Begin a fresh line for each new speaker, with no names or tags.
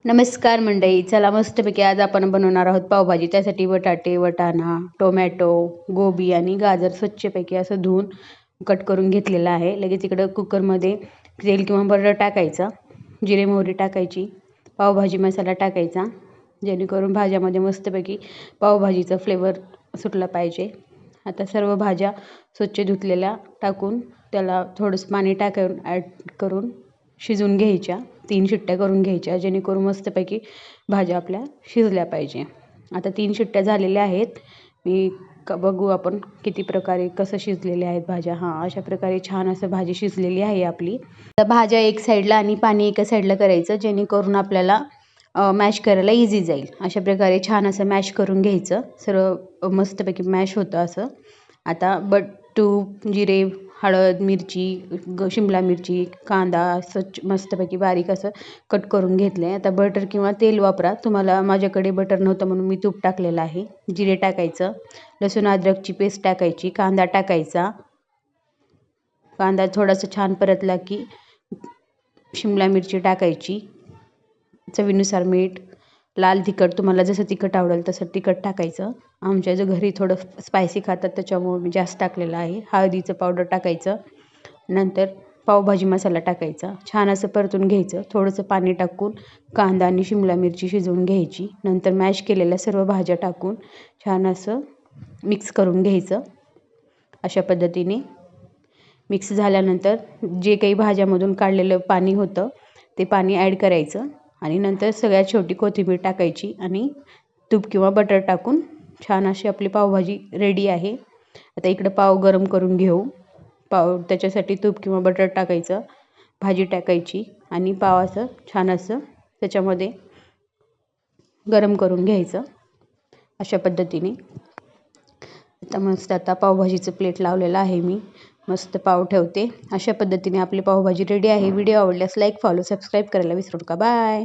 नमस्कार मंडळी, चला मस्तपैकी आज आपण बनवणार आहोत पावभाजी. त्यासाठी बटाटे, वाटाणा, टोमॅटो, गोबी आणि गाजर स्वच्छपैकी असं धुवून कट करून घेतलेलं आहे. लगेच इकडं कुकरमध्ये तेल किंवा बटर टाकायचं, जिरे मोहरी टाकायची, पावभाजी मसाला टाकायचा, जेणेकरून भाज्यामध्ये मस्तपैकी पावभाजीचा फ्लेवर सुटला पाहिजे. आता सर्व भाज्या स्वच्छ धुतलेल्या टाकून त्याला थोडंसं पाणी टाकून ॲड करून शिजवून घ्यायच्या. 3 शिट्ट्या करून घ्यायच्या, जेणेकरून मस्तपैकी भाज्या आपल्या शिजल्या पाहिजे. आता 3 शिट्ट्या झालेल्या आहेत. बघू आपण किती प्रकारे कसं शिजलेल्या आहेत भाज्या. अशा प्रकारे छान असं भाजी शिजलेली आहे आपली. तर भाज्या एक साईडला आणि पाणी एका साईडला करायचं, जेणेकरून आपल्याला मॅश करायला इझी जाईल. अशा प्रकारे छान असं मॅश करून घ्यायचं. सर्व मस्तपैकी मॅश होतं असं. आता तूप, जिरे, हळद, मिरची, शिमला मिरची, कांदा स्वच्छ मस्तपैकी बारीक असं कट करून घेतलं आहे. आता बटर किंवा तेल वापरा. माझ्याकडे बटर नव्हतं म्हणून मी तूप टाकलेलं आहे. जिरे टाकायचं, लसूण अद्रकची पेस्ट टाकायची, कांदा टाकायचा. कांदा थोडासा छान परतला की शिमला मिरची टाकायची, चवीनुसार मीठ, लाल तिखट, तुम्हाला जसं तिखट आवडेल तसं तिखट टाकायचं. आमच्या घरी थोडं स्पायसी खातात त्याच्यामुळे मी जास्त टाकलेलं आहे. हळदीचं पावडर टाकायचं. नंतर पावभाजी मसाला टाकायचा. छान असं परतून घ्यायचं. थोडंसं पाणी टाकून कांदा आणि शिमला मिरची शिजवून घ्यायची. नंतर मॅश केलेल्या सर्व भाज्या टाकून छान असं मिक्स करून घ्यायचं. अशा पद्धतीने मिक्स झाल्यानंतर जे काही भाज्यामधून काढलेलं पाणी होतं ते पाणी ॲड करायचं आणि नंतर सगळ्यात शेवटी कोथिंबीर टाकायची आणि तूप किंवा बटर टाकून छान अशी आपली पावभाजी रेडी आहे. आता इकडं पाव गरम करून घेऊ. त्याच्यासाठी तूप किंवा बटर टाकायचं, भाजी टाकायची आणि पावाचं छान असं त्याच्यामध्ये गरम करून घ्यायचं. अशा पद्धतीने आता पावभाजीचं प्लेट लावलेलं आहे मी. मस्त पाव ठेवते. अशा पद्धतीने आपली पावभाजी रेडी आहे. व्हिडिओ आवडल्यास लाईक, फॉलो, सबस्क्राईब करायला विसरू नका. बाय.